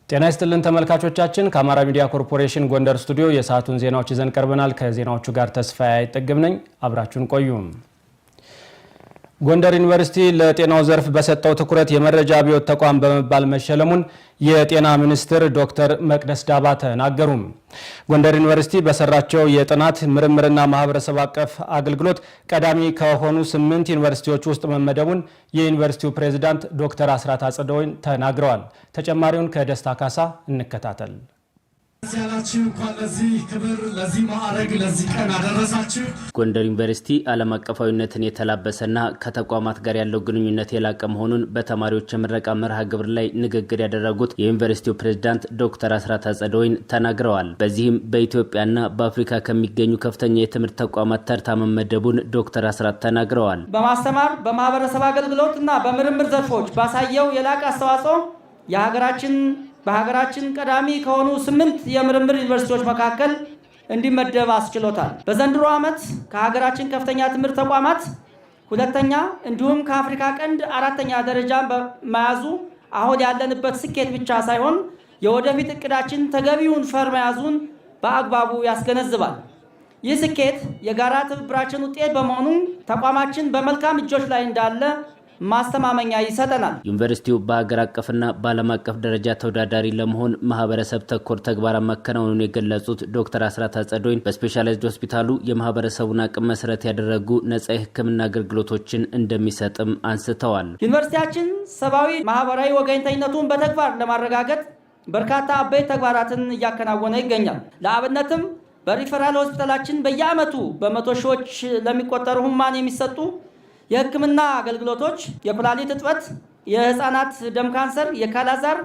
ጤና ይስጥልን ተመልካቾቻችን ከአማራ ሚዲያ ኮርፖሬሽን ጎንደር ስቱዲዮ የሰዓቱን ዜናዎች ይዘን ቀርበናል። ከዜናዎቹ ጋር ተስፋዬ አይጠግም ነኝ። አብራችሁን ቆዩ። ጎንደር ዩኒቨርሲቲ ለጤናው ዘርፍ በሰጠው ትኩረት የመረጃ አብዮት ተቋም በመባል መሸለሙን የጤና ሚኒስትር ዶክተር መቅደስ ዳባ ተናገሩ። ጎንደር ዩኒቨርሲቲ በሰራቸው የጥናት ምርምርና ማህበረሰብ አቀፍ አገልግሎት ቀዳሚ ከሆኑ 8 ዩኒቨርሲቲዎች ውስጥ መመደቡን የዩኒቨርሲቲው ፕሬዝዳንት ዶክተር አስራት አጽደወይን ተናግረዋል። ተጨማሪውን ከደስታ ካሳ እንከታተል። ያላችሁ እንኳን ለዚህ ክብር ለዚህ ማዕረግ ለዚህ ቀን አደረሳችሁ። ጎንደር ዩኒቨርሲቲ ዓለም አቀፋዊነትን የተላበሰና ከተቋማት ጋር ያለው ግንኙነት የላቀ መሆኑን በተማሪዎች የምረቃ መርሃ ግብር ላይ ንግግር ያደረጉት የዩኒቨርሲቲው ፕሬዝዳንት ዶክተር አስራት አጽደወይን ተናግረዋል። በዚህም በኢትዮጵያና በአፍሪካ ከሚገኙ ከፍተኛ የትምህርት ተቋማት ተርታ መመደቡን ዶክተር አስራት ተናግረዋል። በማስተማር በማህበረሰብ አገልግሎትና በምርምር ዘርፎች ባሳየው የላቀ አስተዋጽኦ በሀገራችን ቀዳሚ ከሆኑ 8 የምርምር ዩኒቨርሲቲዎች መካከል እንዲመደብ አስችሎታል። በዘንድሮ ዓመት ከሀገራችን ከፍተኛ ትምህርት ተቋማት ሁለተኛ እንዲሁም ከአፍሪካ ቀንድ 4ኛ ደረጃን በመያዙ አሁን ያለንበት ስኬት ብቻ ሳይሆን የወደፊት እቅዳችን ተገቢውን ፈር መያዙን በአግባቡ ያስገነዝባል። ይህ ስኬት የጋራ ትብብራችን ውጤት በመሆኑ ተቋማችን በመልካም እጆች ላይ እንዳለ ማስተማመኛ ይሰጠናል። ዩኒቨርሲቲው በአገር አቀፍና በዓለም አቀፍ ደረጃ ተወዳዳሪ ለመሆን ማህበረሰብ ተኮር ተግባራት ማከናወኑን የገለጹት ዶክተር አስራት አጽደወይን በስፔሻላይዝድ ሆስፒታሉ የማህበረሰቡን አቅም መሰረት ያደረጉ ነጻ የሕክምና አገልግሎቶችን እንደሚሰጥም አንስተዋል። ዩኒቨርሲቲያችን ሰብአዊ ማህበራዊ ወገንተኝነቱን በተግባር ለማረጋገጥ በርካታ አበይት ተግባራትን እያከናወነ ይገኛል። ለአብነትም በሪፈራል ሆስፒታላችን በየዓመቱ በመቶ ሺዎች ለሚቆጠሩ ህሙማን የሚሰጡ የህክምና አገልግሎቶች የኩላሊት እጥበት፣ የህፃናት ደም ካንሰር፣ የካላዛር፣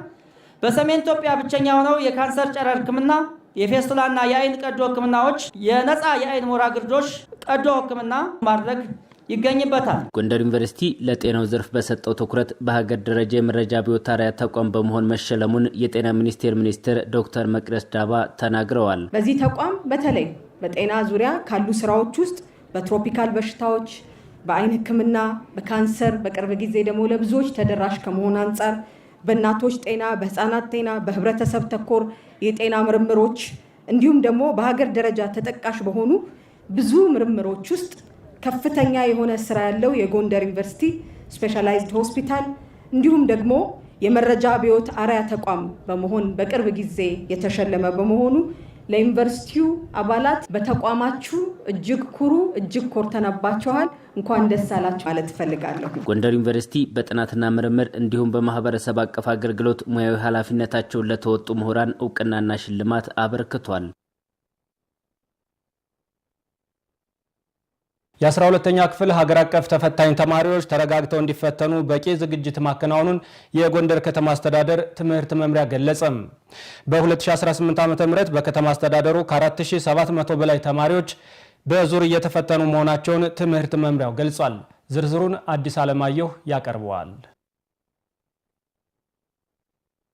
በሰሜን ኢትዮጵያ ብቸኛ ሆነው የካንሰር ጨረር ህክምና፣ የፌስቱላና የአይን ቀዶ ህክምናዎች፣ የነፃ የአይን ሞራ ግርዶሽ ቀዶ ህክምና ማድረግ ይገኝበታል። ጎንደር ዩኒቨርሲቲ ለጤናው ዘርፍ በሰጠው ትኩረት በሀገር ደረጃ የመረጃ አብዮት አርአያ ተቋም በመሆን መሸለሙን የጤና ሚኒስትር ዶክተር መቅደስ ዳባ ተናግረዋል። በዚህ ተቋም በተለይ በጤና ዙሪያ ካሉ ስራዎች ውስጥ በትሮፒካል በሽታዎች፣ በአይን ህክምና፣ በካንሰር፣ በቅርብ ጊዜ ደግሞ ለብዙዎች ተደራሽ ከመሆን አንጻር በእናቶች ጤና፣ በህፃናት ጤና፣ በህብረተሰብ ተኮር የጤና ምርምሮች እንዲሁም ደግሞ በሀገር ደረጃ ተጠቃሽ በሆኑ ብዙ ምርምሮች ውስጥ ከፍተኛ የሆነ ስራ ያለው የጎንደር ዩኒቨርሲቲ ስፔሻላይዝድ ሆስፒታል እንዲሁም ደግሞ የመረጃ አብዮት አርአያ ተቋም በመሆን በቅርብ ጊዜ የተሸለመ በመሆኑ ለዩኒቨርሲቲው አባላት በተቋማችሁ እጅግ ኩሩ፣ እጅግ ኮርተነባችኋል። እንኳን ደስ አላችሁ ማለት ፈልጋለሁ። ጎንደር ዩኒቨርሲቲ በጥናትና ምርምር እንዲሁም በማህበረሰብ አቀፍ አገልግሎት ሙያዊ ኃላፊነታቸውን ለተወጡ ምሁራን እውቅናና ሽልማት አበርክቷል። የ12ኛ ክፍል ሀገር አቀፍ ተፈታኝ ተማሪዎች ተረጋግተው እንዲፈተኑ በቂ ዝግጅት ማከናወኑን የጎንደር ከተማ አስተዳደር ትምህርት መምሪያ ገለጸም። በ2018 ዓ.ም በከተማ አስተዳደሩ ከ4700 በላይ ተማሪዎች በዙር እየተፈተኑ መሆናቸውን ትምህርት መምሪያው ገልጿል። ዝርዝሩን አዲስ አለማየሁ ያቀርበዋል።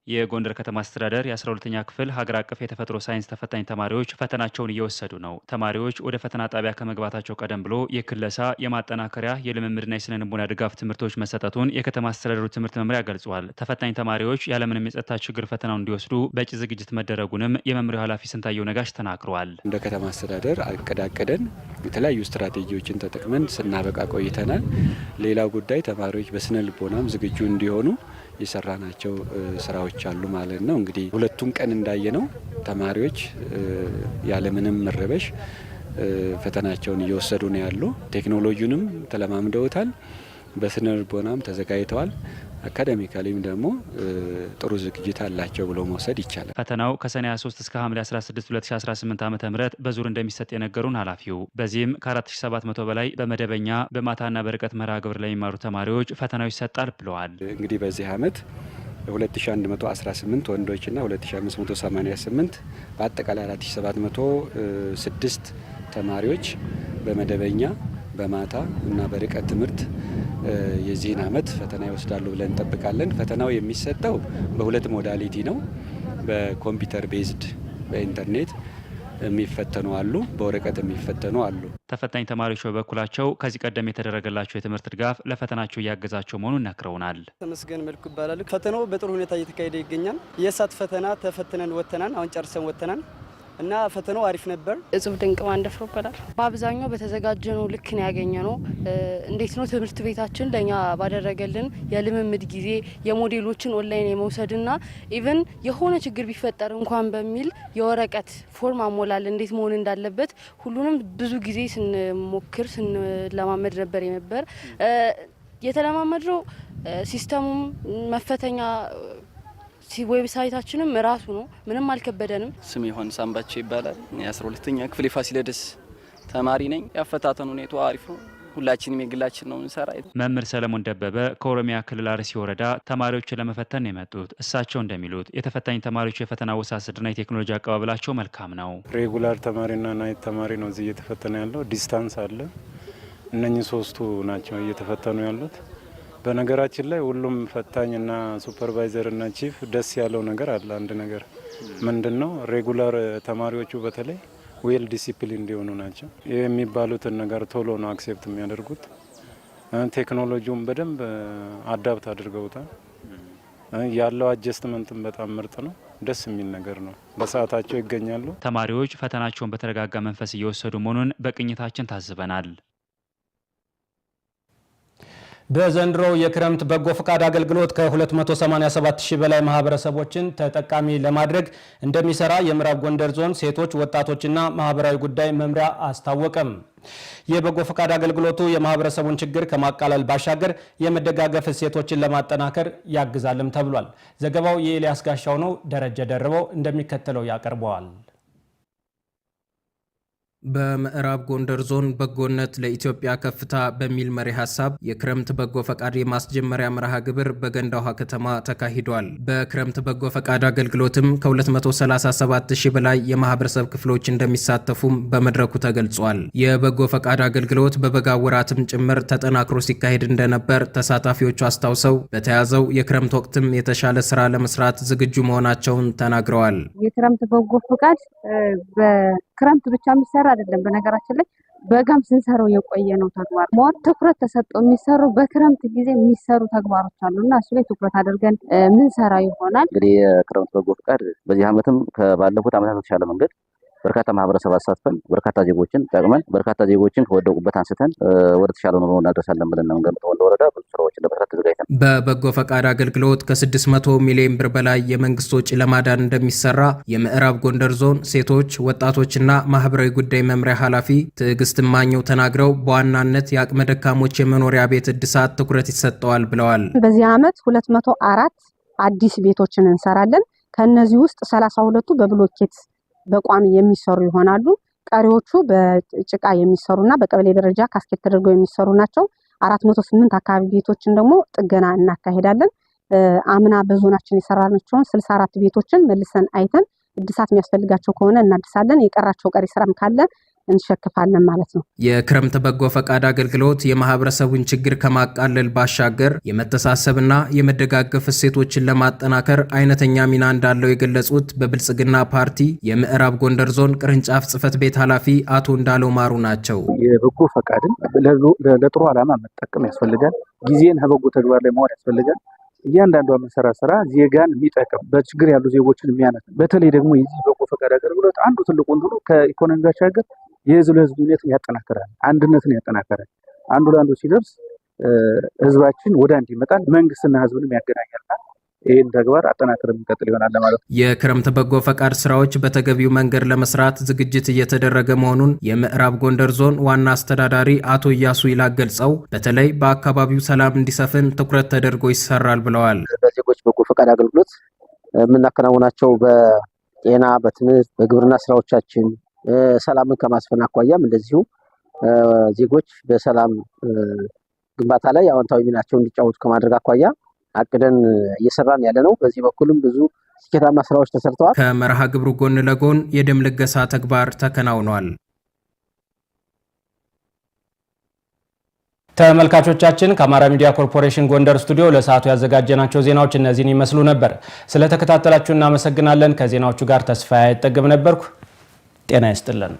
የጎንደር ከተማ አስተዳደር የ12ኛ ክፍል ሀገር አቀፍ የተፈጥሮ ሳይንስ ተፈታኝ ተማሪዎች ፈተናቸውን እየወሰዱ ነው። ተማሪዎች ወደ ፈተና ጣቢያ ከመግባታቸው ቀደም ብሎ የክለሳ፣ የማጠናከሪያ፣ የልምምድና የስነ ልቦና ድጋፍ ትምህርቶች መሰጠቱን የከተማ አስተዳደሩ ትምህርት መምሪያ ገልጿል። ተፈታኝ ተማሪዎች ያለምንም የጸጥታ ችግር ፈተናውን እንዲወስዱ በቂ ዝግጅት መደረጉንም የመምሪያው ኃላፊ ስንታየው ነጋሽ ተናግረዋል። እንደ ከተማ አስተዳደር አቀዳቀደን የተለያዩ ስትራቴጂዎችን ተጠቅመን ስናበቃ ቆይተናል። ሌላው ጉዳይ ተማሪዎች በስነ ልቦናም ዝግጁ እንዲሆኑ የሰራናቸው ስራዎች አሉ ማለት ነው። እንግዲህ ሁለቱም ቀን እንዳየነው ተማሪዎች ያለምንም መረበሽ ፈተናቸውን እየወሰዱ ነው ያሉ። ቴክኖሎጂንም ተለማምደውታል። በስነ ልቦናም ተዘጋጅተዋል። አካዳሚካሊም ደግሞ ጥሩ ዝግጅት አላቸው ብሎ መውሰድ ይቻላል። ፈተናው ከሰኔ 23 እስከ ሐምሌ 16 2018 ዓ.ም በዙር እንደሚሰጥ የነገሩን ኃላፊው በዚህም ከ4700 በላይ በመደበኛ በማታና በርቀት መርሃ ግብር ላይ የሚማሩ ተማሪዎች ፈተናው ይሰጣል ብለዋል። እንግዲህ በዚህ ዓመት 2118 ወንዶችና 2588 በአጠቃላይ 4706 ተማሪዎች በመደበኛ በማታ እና በርቀት ትምህርት የዚህን ዓመት ፈተና ይወስዳሉ ብለን እንጠብቃለን። ፈተናው የሚሰጠው በሁለት ሞዳሊቲ ነው። በኮምፒውተር ቤዝድ በኢንተርኔት የሚፈተኑ አሉ፣ በወረቀት የሚፈተኑ አሉ። ተፈታኝ ተማሪዎች በበኩላቸው ከዚህ ቀደም የተደረገላቸው የትምህርት ድጋፍ ለፈተናቸው እያገዛቸው መሆኑን ነግረውናል። ተመስገን መልኩ ይባላል። ፈተናው በጥሩ ሁኔታ እየተካሄደ ይገኛል። የሳት ፈተና ተፈትነን ወጥተናል። አሁን ጨርሰን ወጥተናል እና ፈተናው አሪፍ ነበር። እጹብ ድንቅ ማንደፍሮ ይባላል። በአብዛኛው በተዘጋጀነው ልክ ነው ያገኘነው። እንዴት ነው ትምህርት ቤታችን ለኛ ባደረገልን የልምምድ ጊዜ የሞዴሎችን ኦንላይን የመውሰድና ኢቭን የሆነ ችግር ቢፈጠር እንኳን በሚል የወረቀት ፎርም አሞላል እንዴት መሆን እንዳለበት ሁሉንም ብዙ ጊዜ ስንሞክር ስንለማመድ ነበር የተለማመድነው። ሲስተሙም መፈተኛ ዌብሳይታችንም ራሱ ነው። ምንም አልከበደንም። ስሜ ዮሐንስ አምባቸው ይባላል። የ12ኛ ክፍል የፋሲለደስ ተማሪ ነኝ። ያፈታተኑ ሁኔታው አሪፍ ነው። ሁላችንም የግላችን ነው እንሰራ። መምህር ሰለሞን ደበበ ከኦሮሚያ ክልል አርሲ ወረዳ ተማሪዎችን ለመፈተን የመጡት እሳቸው እንደሚሉት የተፈታኝ ተማሪዎች የፈተና አወሳሰድና የቴክኖሎጂ አቀባበላቸው መልካም ነው። ሬጉላር ተማሪና ናይት ተማሪ ነው እዚህ እየተፈተነ ያለው። ዲስታንስ አለ። እነኚህ ሶስቱ ናቸው እየተፈተኑ ያሉት። በነገራችን ላይ ሁሉም ፈታኝና ሱፐርቫይዘር እና ቺፍ ደስ ያለው ነገር አለ። አንድ ነገር ምንድነው? ሬጉላር ተማሪዎቹ በተለይ ዌል ዲሲፕሊን እንዲሆኑ ናቸው። የሚባሉትን ነገር ቶሎ ነው አክሴፕት የሚያደርጉት። ቴክኖሎጂውን በደንብ አዳፕት አድርገውታል። ያለው አጀስትመንትም በጣም ምርጥ ነው። ደስ የሚል ነገር ነው። በሰዓታቸው ይገኛሉ። ተማሪዎች ፈተናቸውን በተረጋጋ መንፈስ እየወሰዱ መሆኑን በቅኝታችን ታዝበናል። በዘንድሮው የክረምት በጎ ፈቃድ አገልግሎት ከ287 ሺህ በላይ ማህበረሰቦችን ተጠቃሚ ለማድረግ እንደሚሰራ የምዕራብ ጎንደር ዞን ሴቶች ወጣቶችና ማህበራዊ ጉዳይ መምሪያ አስታወቀም። የበጎ ፈቃድ አገልግሎቱ የማህበረሰቡን ችግር ከማቃለል ባሻገር የመደጋገፍ እሴቶችን ለማጠናከር ያግዛልም ተብሏል። ዘገባው የኤልያስ ጋሻው ነው። ደረጀ ደርበው እንደሚከተለው ያቀርበዋል። በምዕራብ ጎንደር ዞን በጎነት ለኢትዮጵያ ከፍታ በሚል መሪ ሀሳብ የክረምት በጎ ፈቃድ የማስጀመሪያ መርሃ ግብር በገንዳ ውሃ ከተማ ተካሂዷል። በክረምት በጎ ፈቃድ አገልግሎትም ከ237 ሺህ በላይ የማህበረሰብ ክፍሎች እንደሚሳተፉም በመድረኩ ተገልጿል። የበጎ ፈቃድ አገልግሎት በበጋ ወራትም ጭምር ተጠናክሮ ሲካሄድ እንደነበር ተሳታፊዎቹ አስታውሰው በተያዘው የክረምት ወቅትም የተሻለ ስራ ለመስራት ዝግጁ መሆናቸውን ተናግረዋል። የክረምት በጎ ፈቃድ በክረምት ብቻ የሚሰራ አይደለም። በነገራችን ላይ በጋም ስንሰራው የቆየ ነው ተግባር። ሞር ትኩረት ተሰጥቶ የሚሰሩ በክረምት ጊዜ የሚሰሩ ተግባሮች አሉና እሱ ላይ ትኩረት አድርገን ምን ሰራ ይሆናል። እንግዲህ የክረምት በጎ ፈቃድ በዚህ ዓመትም ከባለፉት ዓመታት በተሻለ መንገድ በርካታ ማህበረሰብ አሳትፈን በርካታ ዜጎችን ጠቅመን በርካታ ዜጎችን ከወደቁበት አንስተን ወደ ተሻለ ኑሮ እናደርሳለን ብለን ነው ገምተን ወደ ወረዳ ብዙ ስራዎችን ለመስራት ተዘጋጅተን። በበጎ ፈቃድ አገልግሎት ከ600 ሚሊዮን ብር በላይ የመንግስት ወጪ ለማዳን እንደሚሰራ የምዕራብ ጎንደር ዞን ሴቶች ወጣቶችና ማህበራዊ ጉዳይ መምሪያ ኃላፊ ትዕግስት ማኘው ተናግረው በዋናነት የአቅመ ደካሞች የመኖሪያ ቤት እድሳት ትኩረት ይሰጠዋል ብለዋል። በዚህ ዓመት 204 አዲስ ቤቶችን እንሰራለን። ከነዚህ ውስጥ 32ቱ በብሎኬት በቋሚ የሚሰሩ ይሆናሉ። ቀሪዎቹ በጭቃ የሚሰሩና በቀበሌ ደረጃ ካስኬት ተደርገው የሚሰሩ ናቸው። 408 አካባቢ ቤቶችን ደግሞ ጥገና እናካሄዳለን። አምና በዞናችን የሰራናቸውን 64 ቤቶችን መልሰን አይተን እድሳት የሚያስፈልጋቸው ከሆነ እናድሳለን። የቀራቸው ቀሪ ስራም ካለ እንሸክፋለን ማለት ነው። የክረምት በጎ ፈቃድ አገልግሎት የማህበረሰቡን ችግር ከማቃለል ባሻገር የመተሳሰብና የመደጋገፍ እሴቶችን ለማጠናከር አይነተኛ ሚና እንዳለው የገለጹት በብልጽግና ፓርቲ የምዕራብ ጎንደር ዞን ቅርንጫፍ ጽህፈት ቤት ኃላፊ አቶ እንዳለው ማሩ ናቸው። የበጎ ፈቃድን ለጥሩ ዓላማ መጠቀም ያስፈልጋል። ጊዜን ከበጎ ተግባር ላይ ማዋል ያስፈልጋል። እያንዳንዱ የምንሰራ ስራ ዜጋን የሚጠቅም በችግር ያሉ ዜጎችን የሚያነሳ በተለይ ደግሞ የዚህ በጎ ፈቃድ አገልግሎት አንዱ ትልቁ እንትኑ ከኢኮኖሚ ባሻገር የህዝብ ለህዝብ ግንኙነትን ያጠናክራል፣ አንድነትን ያጠናክራል። አንዱ ለአንዱ ሲደርስ ህዝባችን ወደ አንድ ይመጣል፣ መንግስትና ህዝብንም ያገናኛልና ይህን ተግባር አጠናክር የሚቀጥል ይሆናል ለማለት ነው። የክረምት በጎ ፈቃድ ስራዎች በተገቢው መንገድ ለመስራት ዝግጅት እየተደረገ መሆኑን የምዕራብ ጎንደር ዞን ዋና አስተዳዳሪ አቶ እያሱ ይላቅ ገልጸው በተለይ በአካባቢው ሰላም እንዲሰፍን ትኩረት ተደርጎ ይሰራል ብለዋል። በዜጎች በጎ ፈቃድ አገልግሎት የምናከናውናቸው በጤና፣ በትምህርት፣ በግብርና ስራዎቻችን ሰላምን ከማስፈን አኳያም እንደዚሁ ዜጎች በሰላም ግንባታ ላይ አዎንታዊ ሚናቸውን እንዲጫወቱ ከማድረግ አኳያ አቅደን እየሰራን ያለ ነው። በዚህ በኩልም ብዙ ስኬታማ ስራዎች ተሰርተዋል። ከመርሃ ግብሩ ጎን ለጎን የደም ልገሳ ተግባር ተከናውኗል። ተመልካቾቻችን ከአማራ ሚዲያ ኮርፖሬሽን ጎንደር ስቱዲዮ ለሰዓቱ ያዘጋጀናቸው ዜናዎች እነዚህን ይመስሉ ነበር። ስለተከታተላችሁ እናመሰግናለን። ከዜናዎቹ ጋር ተስፋዬ አይጠግብ ነበርኩ። ጤና ይስጥልን።